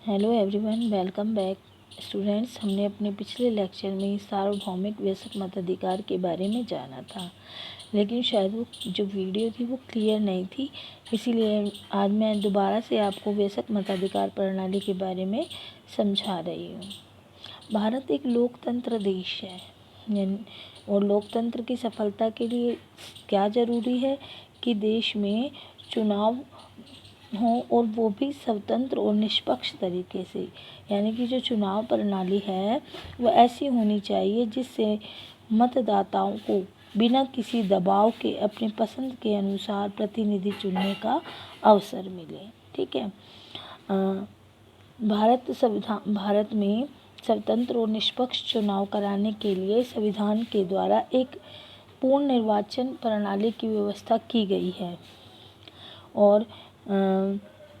Hello everyone, welcome back students. हमने अपने पिछले लेक्चर में सार्वभौमिक वयस्क मताधिकार के बारे में जाना था, लेकिन शायद वो जो वीडियो थी वो क्लियर नहीं थी। इसीलिए आज मैं दोबारा से आपको वयस्क मताधिकार प्रणाली के बारे में समझा रही हूँ। भारत एक लोकतंत्र देश है, और लोकतंत्र की सफलता के लिए क्या ज़रूरी है कि देश में चुनाव हो, और वो भी स्वतंत्र और निष्पक्ष तरीके से। यानी कि जो चुनाव प्रणाली है वो ऐसी होनी चाहिए जिससे मतदाताओं को बिना किसी दबाव के अपनी पसंद के अनुसार प्रतिनिधि चुनने का अवसर मिले। ठीक है। भारत में स्वतंत्र और निष्पक्ष चुनाव कराने के लिए संविधान के द्वारा एक पूर्ण निर्वाचन प्रणाली की व्यवस्था की गई है, और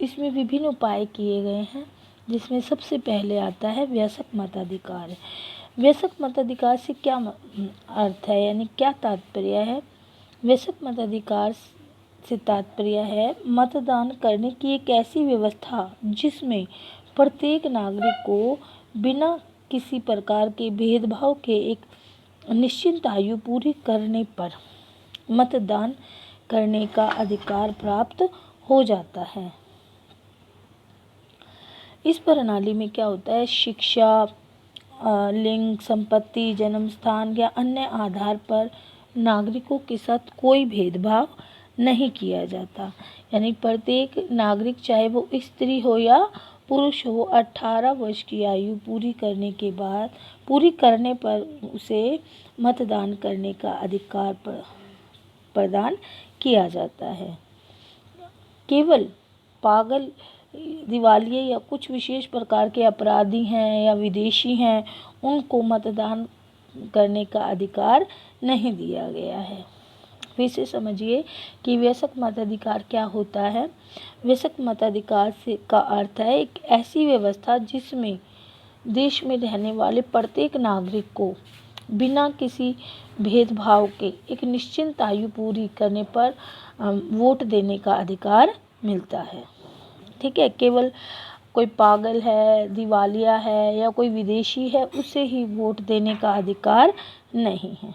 इसमें विभिन्न उपाय किए गए हैं, जिसमें सबसे पहले आता है वयस्क मताधिकार। वयस्क मताधिकार से क्या अर्थ है, यानी क्या तात्पर्य है? वयस्क मताधिकार से तात्पर्य है मतदान करने की एक ऐसी व्यवस्था जिसमें प्रत्येक नागरिक को बिना किसी प्रकार के भेदभाव के एक निश्चित आयु पूरी करने पर मतदान करने का अधिकार प्राप्त हो जाता है। इस प्रणाली में क्या होता है? शिक्षा, लिंग, संपत्ति, जन्म स्थान या अन्य आधार पर नागरिकों के साथ कोई भेदभाव नहीं किया जाता। यानी प्रत्येक नागरिक, चाहे वो स्त्री हो या पुरुष हो, 18 वर्ष की आयु पूरी करने पर उसे मतदान करने का अधिकार प्रदान किया जाता है। केवल पागल, दिवालिये या कुछ विशेष प्रकार के अपराधी हैं या विदेशी हैं, उनको मतदान करने का अधिकार नहीं दिया गया है। फिर से समझिए कि वयस्क मताधिकार क्या होता है। वयस्क मताधिकार से का अर्थ है एक ऐसी व्यवस्था जिसमें देश में रहने वाले प्रत्येक नागरिक को बिना किसी भेदभाव के एक निश्चित आयु पूरी करने पर वोट देने का अधिकार मिलता है। ठीक है। केवल कोई पागल है, दिवालिया है या कोई विदेशी है, उसे ही वोट देने का अधिकार नहीं है।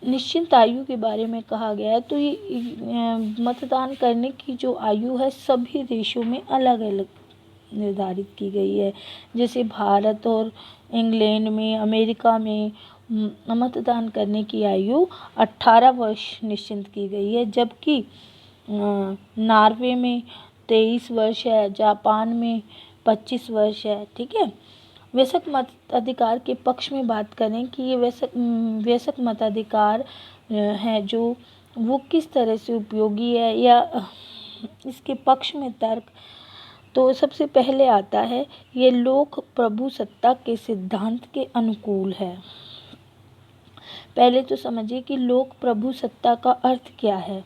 निश्चित आयु के बारे में कहा गया है, तो ये मतदान करने की जो आयु है सभी देशों में अलग अलग निर्धारित की गई है। जैसे भारत और इंग्लैंड में, अमेरिका में मतदान करने की आयु 18 वर्ष निश्चित की गई है, जबकि नॉर्वे में 23 वर्ष है, जापान में 25 वर्ष है। ठीक है। वयस्क मताधिकार के पक्ष में बात करें कि ये वयस्क मताधिकार है जो वो किस तरह से उपयोगी है, या इसके पक्ष में तर्क, तो सबसे पहले आता है ये लोक प्रभुसत्ता के सिद्धांत के अनुकूल है। पहले तो समझिए कि लोक प्रभुसत्ता का अर्थ क्या है।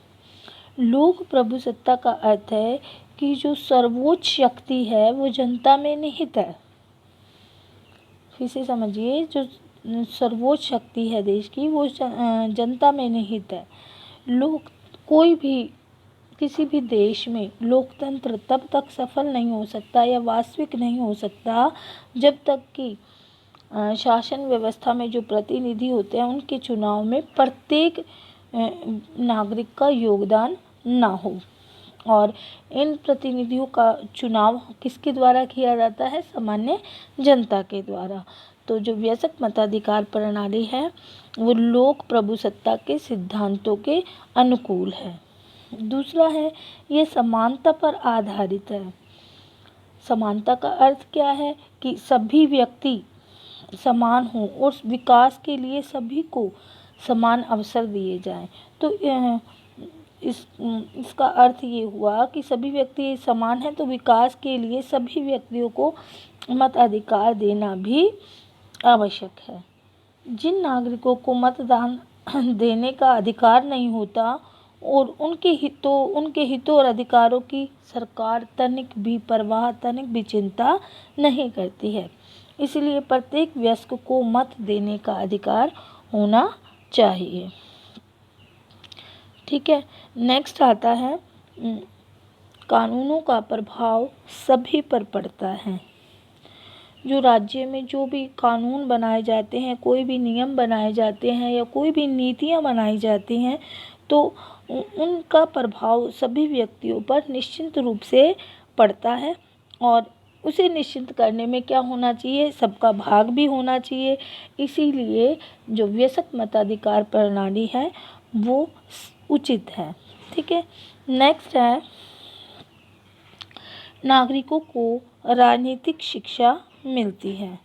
लोक प्रभुसत्ता का अर्थ है कि जो सर्वोच्च शक्ति है वो जनता में निहित है। फिर से समझिए, जो सर्वोच्च शक्ति है देश की वो जनता में निहित है। कोई भी किसी भी देश में लोकतंत्र तब तक सफल नहीं हो सकता या वास्तविक नहीं हो सकता जब तक कि शासन व्यवस्था में जो प्रतिनिधि होते हैं उनके चुनाव में प्रत्येक नागरिक का योगदान ना हो। और इन प्रतिनिधियों का चुनाव किसके द्वारा किया जाता है? सामान्य जनता के द्वारा। तो जो वयस्क मताधिकार प्रणाली है वो लोक प्रभुसत्ता के सिद्धांतों के अनुकूल है। दूसरा है ये समानता पर आधारित है। समानता का अर्थ क्या है? कि सभी व्यक्ति समान हों और विकास के लिए सभी को समान अवसर दिए जाएं। तो इसका अर्थ ये हुआ कि सभी व्यक्ति समान हैं, तो विकास के लिए सभी व्यक्तियों को मताधिकार देना भी आवश्यक है। जिन नागरिकों को मतदान देने का अधिकार नहीं होता और उनके हितों और अधिकारों की सरकार तनिक भी परवाह, तनिक भी चिंता नहीं करती है। इसलिए प्रत्येक वयस्क को मत देने का अधिकार होना चाहिए। ठीक है। नेक्स्ट आता है कानूनों का प्रभाव सभी पर पड़ता है। जो राज्य में जो भी कानून बनाए जाते हैं, कोई भी नियम बनाए जाते हैं या कोई भी नीतियाँ बनाई जाती हैं, तो उनका प्रभाव सभी व्यक्तियों पर निश्चित रूप से पड़ता है। और उसे निश्चित करने में क्या होना चाहिए, सबका भाग भी होना चाहिए। इसीलिए जो वयस्क मताधिकार प्रणाली है वो उचित है। ठीक है। नेक्स्ट है, नागरिकों को राजनीतिक शिक्षा मिलती है।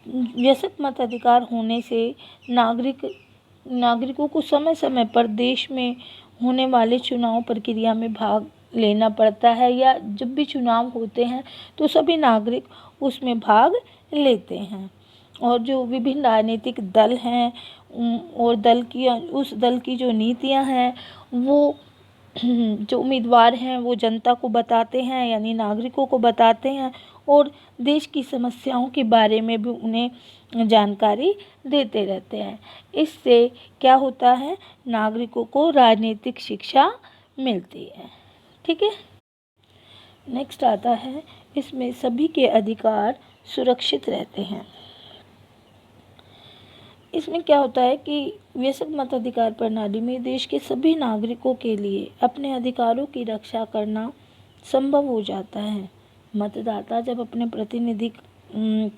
वयस्क मताधिकार होने से नागरिकों को समय समय पर देश में होने वाले चुनाव प्रक्रिया में भाग लेना पड़ता है, या जब भी चुनाव होते हैं तो सभी नागरिक उसमें भाग लेते हैं। और जो विभिन्न राजनीतिक दल हैं और उस दल की जो नीतियां हैं वो जो उम्मीदवार हैं वो जनता को बताते हैं, यानी नागरिकों को बताते हैं, और देश की समस्याओं के बारे में भी उन्हें जानकारी देते रहते हैं। इससे क्या होता है, नागरिकों को राजनीतिक शिक्षा मिलती है। ठीक है। नेक्स्ट आता है, इसमें सभी के अधिकार सुरक्षित रहते हैं। इसमें क्या होता है कि वयस्क मताधिकार प्रणाली में देश के सभी नागरिकों के लिए अपने अधिकारों की रक्षा करना संभव हो जाता है। मतदाता जब अपने प्रतिनिधि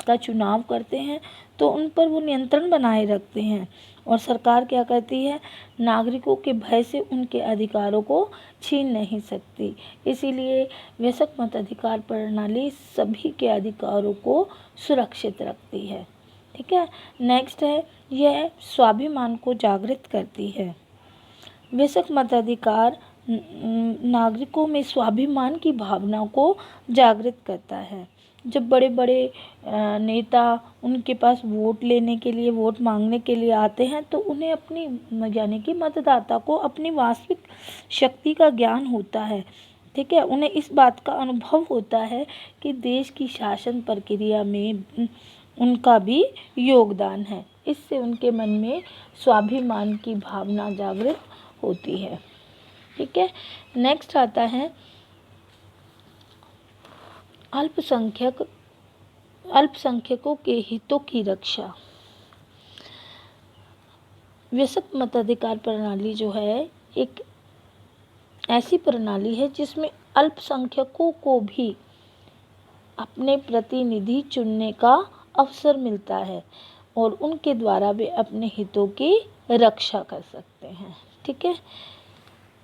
का चुनाव करते हैं तो उन पर वो नियंत्रण बनाए रखते हैं, और सरकार क्या करती है, नागरिकों के भय से उनके अधिकारों को छीन नहीं सकती। इसीलिए वयस्क मताधिकार प्रणाली सभी के अधिकारों को सुरक्षित रखती है। ठीक है। नेक्स्ट है, यह स्वाभिमान को जागृत करती है। वयस्क मताधिकार नागरिकों में स्वाभिमान की भावना को जागृत करता है। जब बड़े बड़े नेता उनके पास वोट लेने के लिए, वोट मांगने के लिए आते हैं तो उन्हें अपनी, यानी कि मतदाता को अपनी वास्तविक शक्ति का ज्ञान होता है। ठीक है। उन्हें इस बात का अनुभव होता है कि देश की शासन प्रक्रिया में उनका भी योगदान है। इससे उनके मन में स्वाभिमान की भावना जागृत होती है। ठीक है। नेक्स्ट आता है, अल्पसंख्यकों के हितों की रक्षा। वयस्क मताधिकार प्रणाली जो है एक ऐसी प्रणाली है जिसमें अल्पसंख्यकों को भी अपने प्रतिनिधि चुनने का अवसर मिलता है और उनके द्वारा वे अपने हितों की रक्षा कर सकते हैं। ठीक है।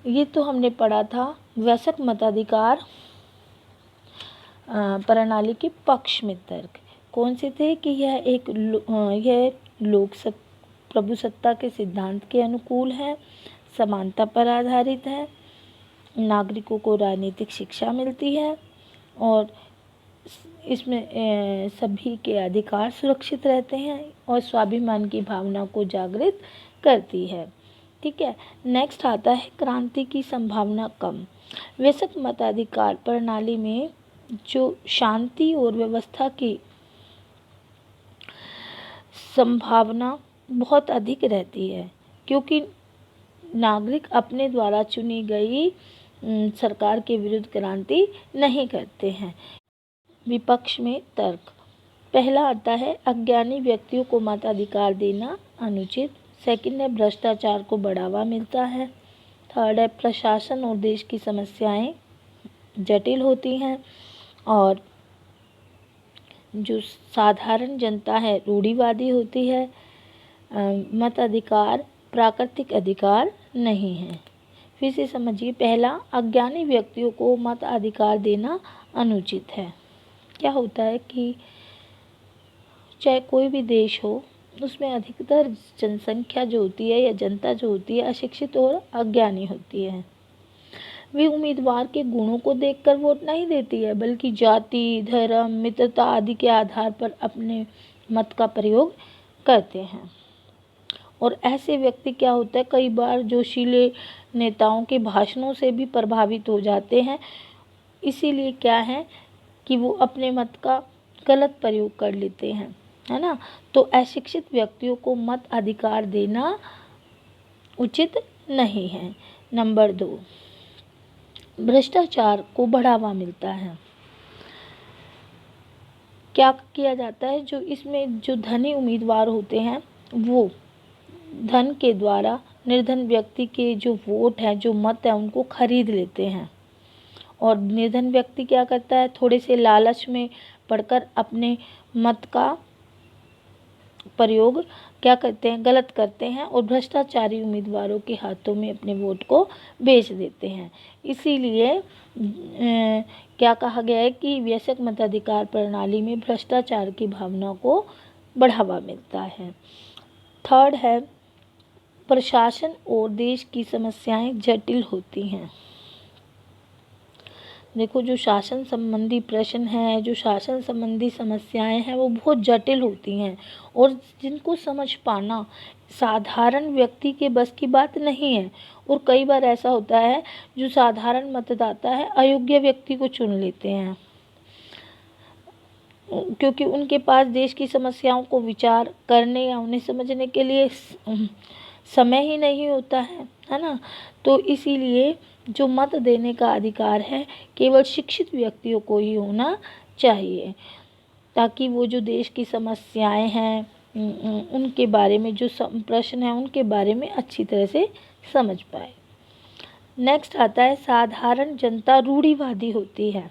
ये तो हमने पढ़ा था वयस्क मताधिकार प्रणाली के पक्ष में तर्क। कौन से थे कि यह प्रभुसत्ता के सिद्धांत के अनुकूल है, समानता पर आधारित है, नागरिकों को राजनीतिक शिक्षा मिलती है, और इसमें सभी के अधिकार सुरक्षित रहते हैं और स्वाभिमान की भावना को जागृत करती है। ठीक है। नेक्स्ट आता है, क्रांति की संभावना कम। वयस्क मताधिकार प्रणाली में जो शांति और व्यवस्था की संभावना बहुत अधिक रहती है, क्योंकि नागरिक अपने द्वारा चुनी गई सरकार के विरुद्ध क्रांति नहीं करते हैं। विपक्ष में तर्क। पहला आता है, अज्ञानी व्यक्तियों को मताधिकार देना अनुचित। सेकंड है, भ्रष्टाचार को बढ़ावा मिलता है। थर्ड है, प्रशासन और देश की समस्याएं जटिल होती हैं, और जो साधारण जनता है रूढ़िवादी होती है। मताधिकार प्राकृतिक अधिकार नहीं है। फिर से समझिए, पहला, अज्ञानी व्यक्तियों को मताधिकार देना अनुचित है। क्या होता है कि चाहे कोई भी देश हो, उसमें अधिकतर जनसंख्या जो होती है या जनता जो होती है अशिक्षित और अज्ञानी होती है। वे उम्मीदवार के गुणों को देखकर वोट नहीं देती है, बल्कि जाति, धर्म, मित्रता आदि के आधार पर अपने मत का प्रयोग करते हैं। और ऐसे व्यक्ति क्या होता है, कई बार जोशीले नेताओं के भाषणों से भी प्रभावित हो जाते हैं। इसीलिए क्या है कि वो अपने मत का गलत प्रयोग कर लेते हैं, है ना। तो अशिक्षित व्यक्तियों को मत अधिकार देना उचित नहीं है। नंबर 2, भ्रष्टाचार को बढ़ावा मिलता है। क्या किया जाता है, जो इसमें जो धनी उम्मीदवार होते हैं वो धन के द्वारा निर्धन व्यक्ति के जो वोट हैं, जो मत हैं, उनको खरीद लेते हैं। और निर्धन व्यक्ति क्या करता है, थोड़े से लालच में पड़कर अपने मत का प्रयोग क्या करते हैं, गलत करते हैं और भ्रष्टाचारी उम्मीदवारों के हाथों में अपने वोट को बेच देते हैं। इसीलिए क्या कहा गया है कि वयस्क मताधिकार प्रणाली में भ्रष्टाचार की भावना को बढ़ावा मिलता है। थर्ड है, प्रशासन और देश की समस्याएं जटिल होती हैं। देखो, जो शासन संबंधी प्रश्न हैं, जो शासन संबंधी समस्याएं हैं, वो बहुत जटिल होती हैं और जिनको समझ पाना साधारण व्यक्ति के बस की बात नहीं है। और कई बार ऐसा होता है, जो साधारण मतदाता है अयोग्य व्यक्ति को चुन लेते हैं, क्योंकि उनके पास देश की समस्याओं को विचार करने या उन्हें समझने के लिए समय ही नहीं होता है ना। तो इसीलिए जो मत देने का अधिकार है केवल शिक्षित व्यक्तियों को ही होना चाहिए, ताकि वो जो देश की समस्याएं हैं उनके बारे में, जो प्रश्न हैं उनके बारे में अच्छी तरह से समझ पाए। नेक्स्ट आता है, साधारण जनता रूढ़िवादी होती है।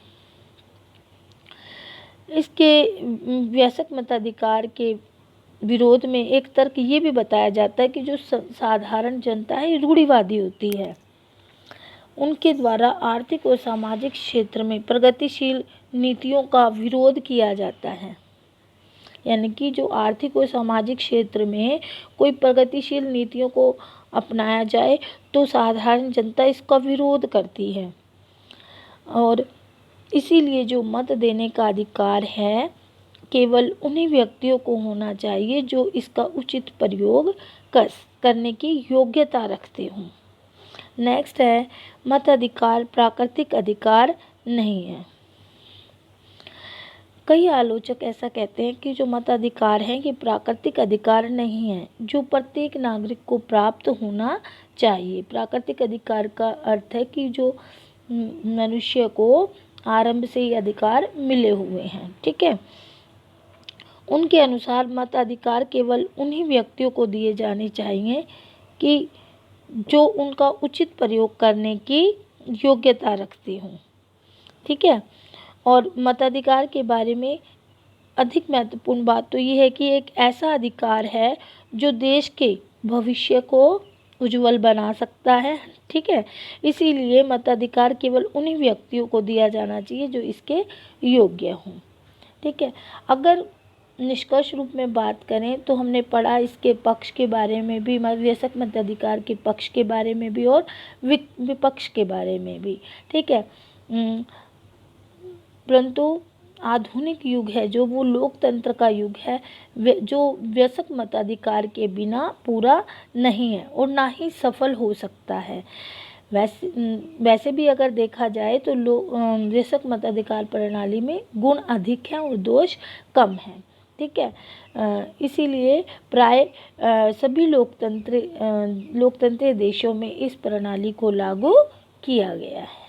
इसके वयस्क मताधिकार के विरोध में एक तर्क ये भी बताया जाता है कि जो साधारण जनता है रूढ़िवादी होती है। उनके द्वारा आर्थिक और सामाजिक क्षेत्र में प्रगतिशील नीतियों का विरोध किया जाता है। यानी कि जो आर्थिक और सामाजिक क्षेत्र में कोई प्रगतिशील नीतियों को अपनाया जाए तो साधारण जनता इसका विरोध करती है। और इसीलिए जो मत देने का अधिकार है केवल उन्हीं व्यक्तियों को होना चाहिए जो इसका उचित प्रयोग करने की योग्यता रखते हों। नेक्स्ट है, मताधिकार प्राकृतिक अधिकार नहीं है। कई आलोचक ऐसा कहते हैं कि जो मताधिकार है ये प्राकृतिक अधिकार नहीं है, जो प्रत्येक नागरिक को प्राप्त होना चाहिए। प्राकृतिक अधिकार का अर्थ है कि जो मनुष्य को आरंभ से ही अधिकार मिले हुए हैं, ठीक है। उनके अनुसार मताधिकार केवल उन्हीं व्यक्तियों को दिए जाने चाहिए कि जो उनका उचित प्रयोग करने की योग्यता रखते हों, ठीक है। और मताधिकार के बारे में अधिक महत्वपूर्ण बात तो ये है कि एक ऐसा अधिकार है जो देश के भविष्य को उज्जवल बना सकता है, ठीक है। इसीलिए मताधिकार केवल उन्हीं व्यक्तियों को दिया जाना चाहिए जो इसके योग्य हों, ठीक है। अगर निष्कर्ष रूप में बात करें तो हमने पढ़ा इसके पक्ष के बारे में भी, वयस्क मताधिकार के पक्ष के बारे में भी और विपक्ष के बारे में भी, ठीक है। परंतु आधुनिक युग है जो वो लोकतंत्र का युग है, जो वयस्क मताधिकार के बिना पूरा नहीं है और ना ही सफल हो सकता है। वैसे भी अगर देखा जाए तो वयस्क मताधिकार प्रणाली में गुण अधिक हैं और दोष कम हैं, ठीक है। इसीलिए प्राय सभी लोकतंत्री देशों में इस प्रणाली को लागू किया गया है।